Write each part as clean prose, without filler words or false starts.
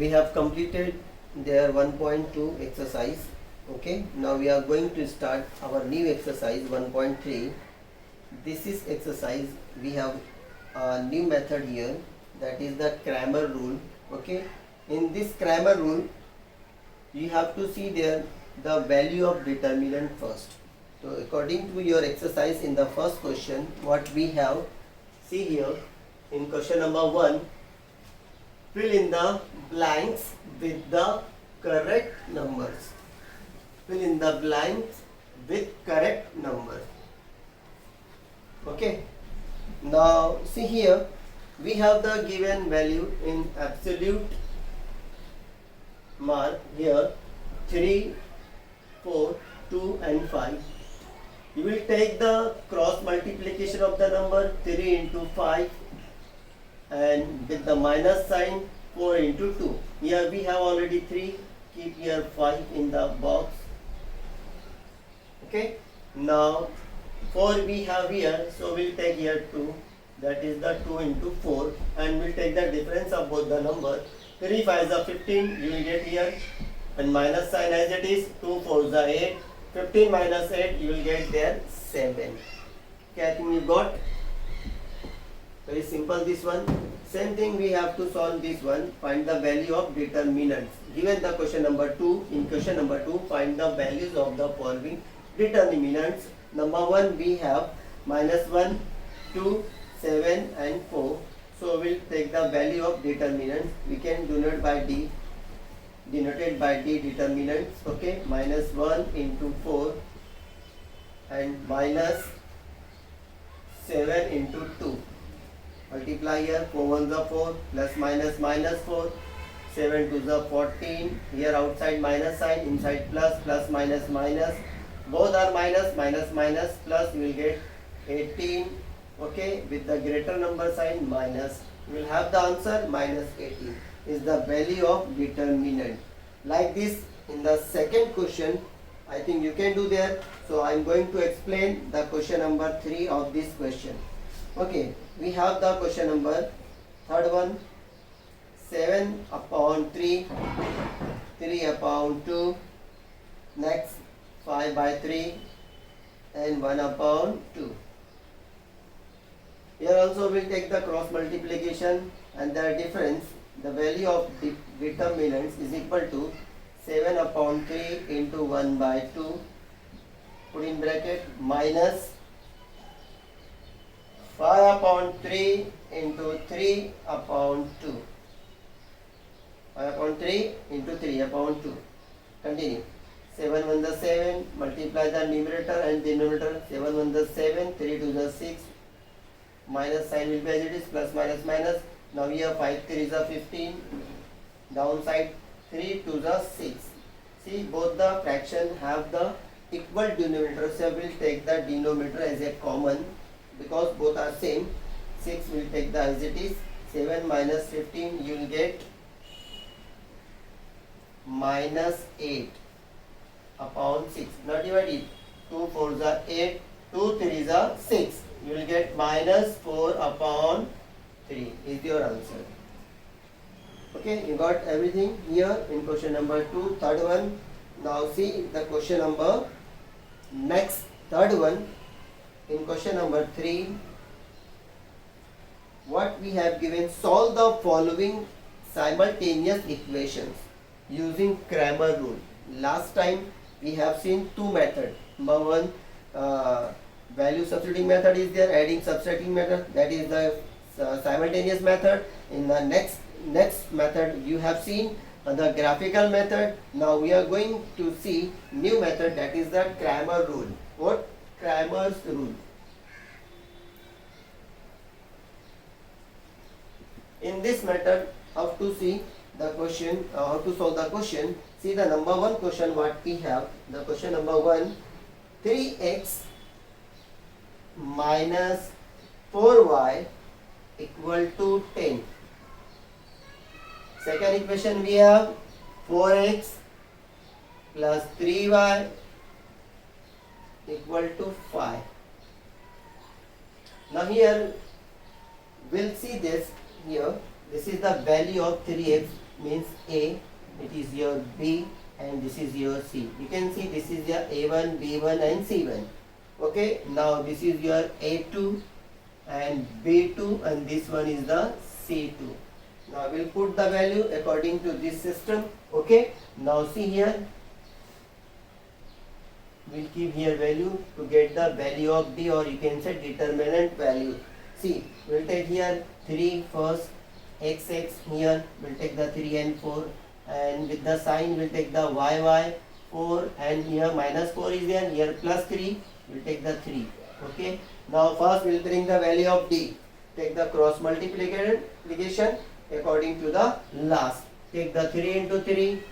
we have completed their 1.2 exercise. Okay, now we are going to start our new exercise 1.3. This is exercise. We have a new method here, that is the Cramer rule. Okay, in this Cramer rule you have to see there the value of determinant first. So according to your exercise, in the first question what we have, see here in question number 1, fill in the blanks with the correct numbers. Fill in the blanks with correct numbers. Okay. Now see here, we have the given value in absolute mark here 3, 4, 2 and 5. You will take the cross multiplication of the number 3 into 5 and with the minus sign 4 into 2. Here we have already 3, keep here 5 in the box. Okay. Now 4 we have here, so we'll take here 2, that is the 2 into 4, and we'll take the difference of both the number. 3 5 is 15, you will get here, and minus sign as it is, 2 4 is 8, 15 minus 8, you will get there 7. Okay, I think you got. Very simple this one. Same thing we have to solve this one. Find the value of determinants. Given the question number 2, in question number 2, find the values of the following determinants. Number 1 we have minus 1, 2, 7 and 4. So we'll take the value of determinants. We can denote by D. Denoted by D determinants. Okay, minus 1 into 4 and minus 7 into 2. Multiply here, 4 1s are 4, plus minus minus 4, 7 2s are 14. Here outside minus sign, inside plus, plus minus minus. Both are minus, minus minus, plus you will get 18. Okay, with the greater number sign minus, you will have the answer minus 18 is the value of determinant. Like this in the second question, I think you can do there. So I am going to explain the question number 3 of this question. Okay, we have the question number, third one, 7 upon 3, 3 upon 2, next 5 by 3 and 1 upon 2. Here also we will take the cross multiplication and the difference, the value of determinants is equal to 7 upon 3 into 1 by 2, put in bracket, minus 5 upon 3 into 3 upon 2. 5 upon 3 into 3 upon 2. Continue. 7 1 the 7, multiply the numerator and denominator. 7 1 the 7, 3 2 the 6. Minus sign will be as it is, plus minus minus. Now here 5 3 is a 15. Downside 3 2 the 6. See, both the fraction have the equal denominator, so we will take the denominator as a common because both are same. 6 will take the as it is. 7 minus 15, you will get minus 8 upon 6. Not divided. 2 4 is 8, 2 3 is 6. You will get minus 4 upon 3 is your answer. Okay, you got everything here in question number 2, third one. Now see the question number next, third one. In question number 3, what we have given, solve the following simultaneous equations using Cramer rule. Last time we have seen two methods. Number 1, value substituting method is there, adding subtracting method, that is the simultaneous method. In the next method you have seen the graphical method. Now we are going to see new method, that is the Cramer rule. What? Cramer's rule. In this method, how to see the question, how to solve the question. See the number 1 question what we have. The question number 1, 3x minus 4y equal to 10. Second equation we have 4x plus 3y equal to 5. Now here we'll see this here. This is the value of 3x. means A, it is your B, and this is your C. You can see this is your A1, B1 and C1. Okay, now this is your A2 and B2 and this one is the C2. Now we'll put the value according to this system. Okay, now see here, we'll keep here value to get the value of D, or you can say determinant value. See, we'll take here 3 first, XX here, we'll take the 3 and 4, and with the sign we'll take the YY 4, and here minus 4 is there, here plus 3, we'll take the 3. Okay, now first we'll bring the value of D. Take the cross multiplication according to the last. Take the 3 into 3,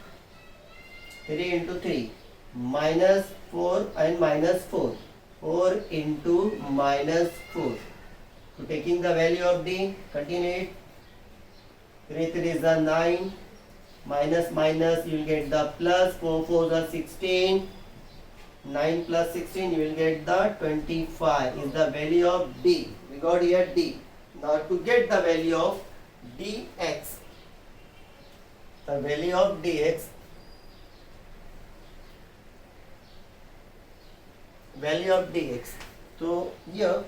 3 into 3, minus 4 and minus 4, 4 into minus 4. So taking the value of D, continue it. 3 3 is the 9, minus minus you will get the plus, 4 4 is 16, 9 plus 16 you will get the 25 is the value of D. We got here D. Now to get the value of dx, the value of dx, value of dx. So here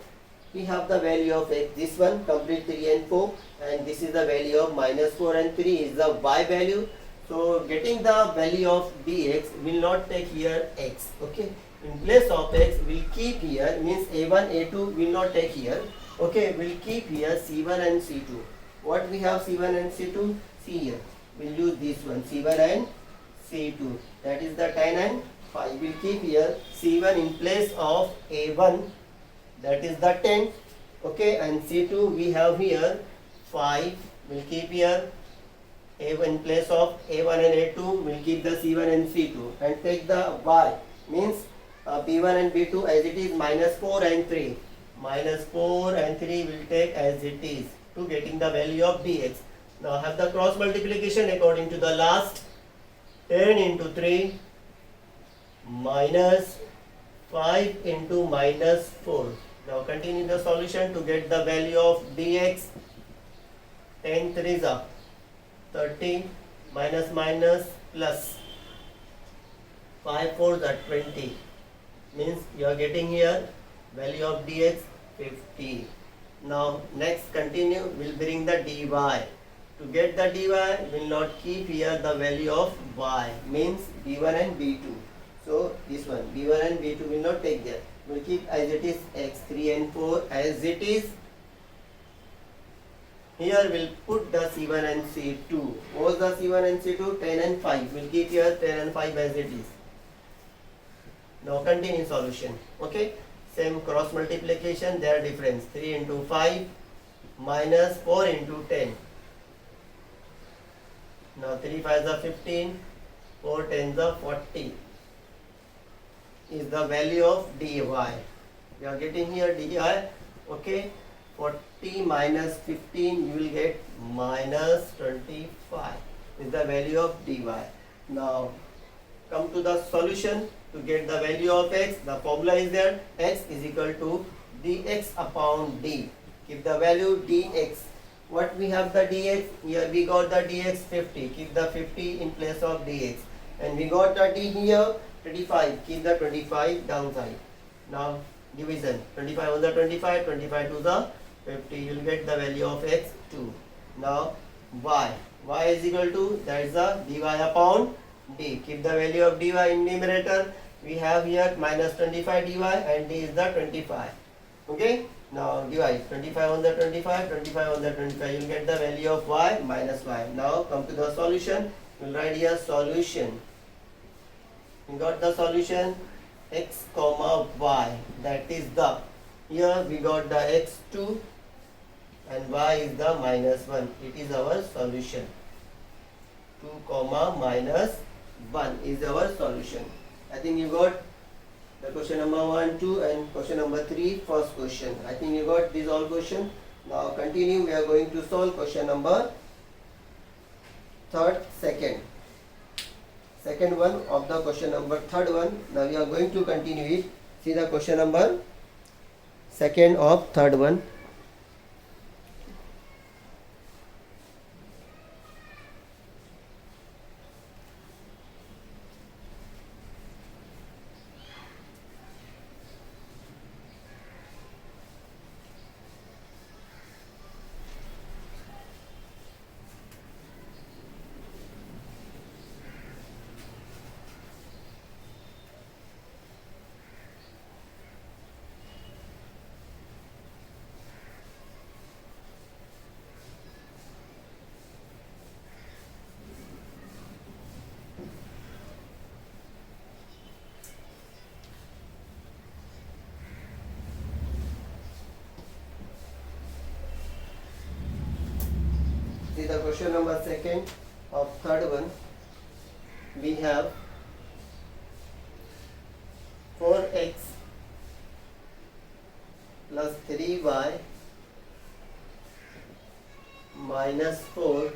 we have the value of x, this one complete 3 and 4, and this is the value of minus 4 and 3 is the y value. So getting the value of dx, will not take here x. Okay, in place of x we'll keep here, means a1 a2 will not take here. Okay, we'll keep here c1 and c2. What we have c1 and c2? See here, we'll use this one c1 and c2, that is the 10 and 5. We'll keep here c1 in place of a1, that is the 10. Okay, and c2 we have here 5. We'll keep here a1 in place of a1 and a2. We'll keep the c1 and c2 and take the y, means b1 and b2 as it is, minus 4 and 3. Minus 4 and 3 will take as it is to getting the value of dx. Now have the cross multiplication according to the last. 10 into 3 minus 5 into minus 4. Now continue the solution to get the value of dx. 10 3s are 30, minus minus plus 5 4s are 20, means you are getting here value of dx 50. Now next continue, we'll bring the dy. To get the dy, we'll not keep here the value of y, means b1 and b2. So this one b1 and b2 will not take there. We'll keep as it is x, 3 and 4 as it is. Here we'll put the c1 and c2. What's the c1 and c2? 10 and 5. We'll keep here 10 and 5 as it is. Now continue solution. Okay, same cross multiplication, their difference. 3 into 5 minus 4 into 10. Now 3 5s are 15, 4 10s are 40 is the value of dy. We are getting here dy. Okay, 40 minus 15 you will get minus 25 is the value of dy. Now come to the solution. To get the value of x, the formula is there, x is equal to dx upon d. Keep the value dx. What we have the dx? Here we got the dx 50. Keep the 50 in place of dx. And we got the d here 25. Keep the 25 downside. Now division. 25 on the 25, 25 to the 50. You will get the value of x 2. Now y. Y is equal to, that is the dy upon d. Keep the value of dy in numerator. We have here minus 25 dy and d is the 25. Okay, now divide 25 on the 25, 25 on the 25. You will get the value of y minus y. Now come to the solution. We will write here solution. We got the solution x comma y, that is the, here we got the x2 and y is the minus 1. It is our solution. 2 comma minus 1 is our solution. I think you got the question number 1, 2 and question number 3, first question. I think you got these all questions. Now continue, we are going to solve question number second one of the question number third one. Now we are going to continue it. See the question number second of third one. the question number second of third one. We have 4x plus 3y minus 4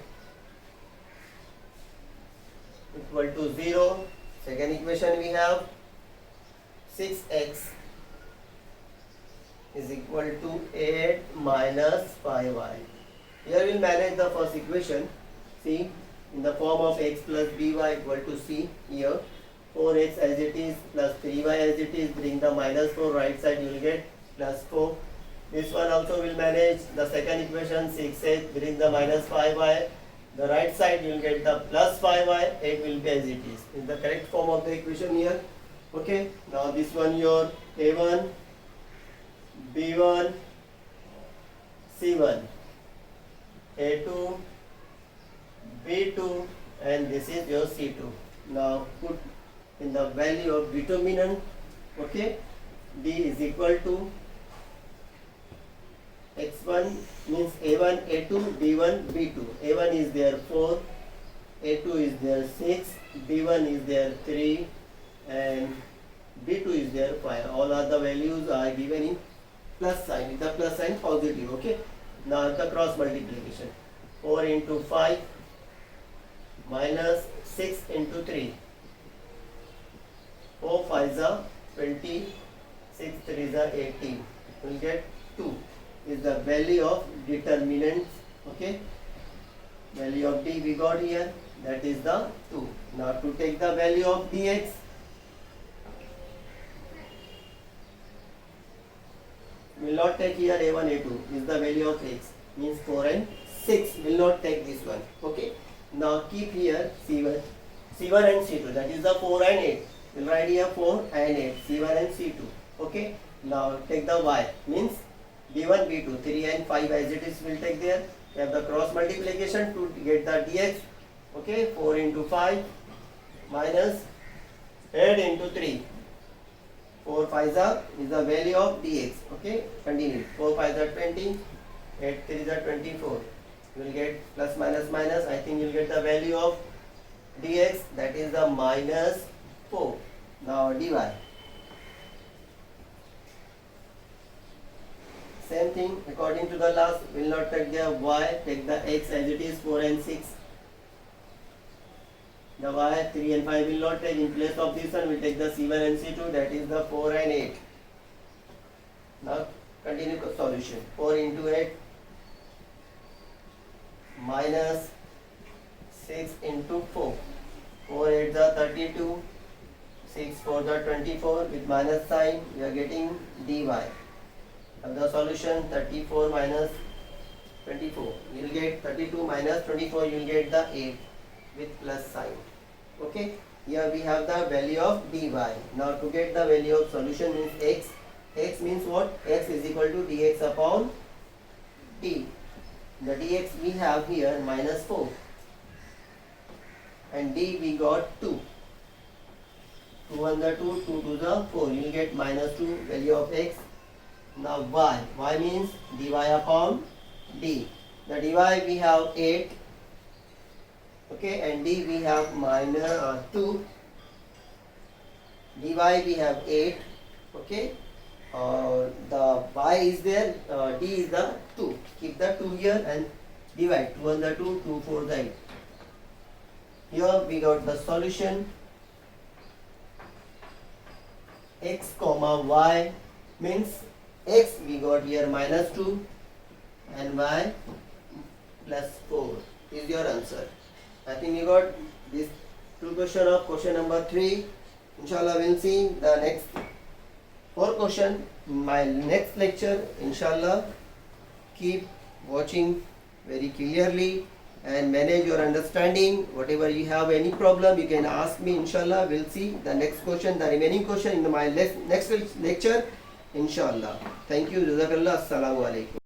equal to 0. Second equation we have 6x is equal to 8 minus 5y. Here we'll manage the first equation. See, in the form of x plus by equal to c. Here 4x as it is plus 3y as it is, bring the minus 4 right side, you will get plus 4. This one also will manage. The second equation 6x, bring the minus 5y, the right side you will get the plus 5y, 8 will be as it is. In the correct form of the equation here. Okay, now this one your a1, b1, c1, a2, b2, and this is your c2. Now put in the value of determinant. Okay, d is equal to x1 means a1, a2, b1, b2. a1 is there 4, a2 is there 6, b1 is there 3, and b2 is there 5. All other values are given in plus sign, with the plus sign positive. Okay, now the cross multiplication. 4 into 5 minus 6 into 3. 4 5s are 20, 6 3s are 18. We will get 2 is the value of determinant. Okay, value of d we got here, that is the 2. Now to take the value of dx, we will not take here a1, a2 is the value of x, means 4 and 6, will not take this one. Okay, now keep here c1 and c2, that is the 4 and 8. We'll write here 4 and 8, c1 and c2. Okay, now take the y, means b1, b2, 3 and 5 as it is, will take there. We have the cross multiplication to get the dx. Okay, 4 into 5 minus 8 into 3. 4 5s are is the value of dx. Okay, continue. 4 5s are 20, 8 3s are 24. You will get plus minus minus. I think you will get the value of dx, that is the minus 4. Now dy. Same thing according to the last. Will not take the y, take the x as it is, 4 and 6. The y 3 and 5 will not take. In place of this one we will take the c1 and c2, that is the 4 and 8. Now continue the solution. 4 into 8 minus 6 into 4. 4 8 are 32, 6 4 are 24. With minus sign we are getting dy. Of the solution 34 minus 24, you will get 32 minus 24, you will get the 8 with plus sign. Okay, here we have the value of dy. Now to get the value of solution means x. X means what? X is equal to dx upon t. The dx we have here minus 4 and d we got 2. 2 1 the 2, 2 2 the 4, you will get minus 2 value of x. Now y means dy upon d. The dy we have 8, okay, and d we have minus 2. dy we have 8, okay. The y is there, d is the 2. Keep the 2 here and divide. 2 1 the 2, 2 4 the 8. Here we got the solution. X comma y means x we got here minus 2 and y plus 4 is your answer. I think you got this two question of question number 3. Inshallah we'll see the next 4 question in my next lecture. Inshallah keep watching very clearly and manage your understanding. Whatever you have any problem you can ask me. Inshallah we'll see the next question, the remaining question in my next lecture. Inshallah. Thank you. Jazakallah. Assalamu alaikum.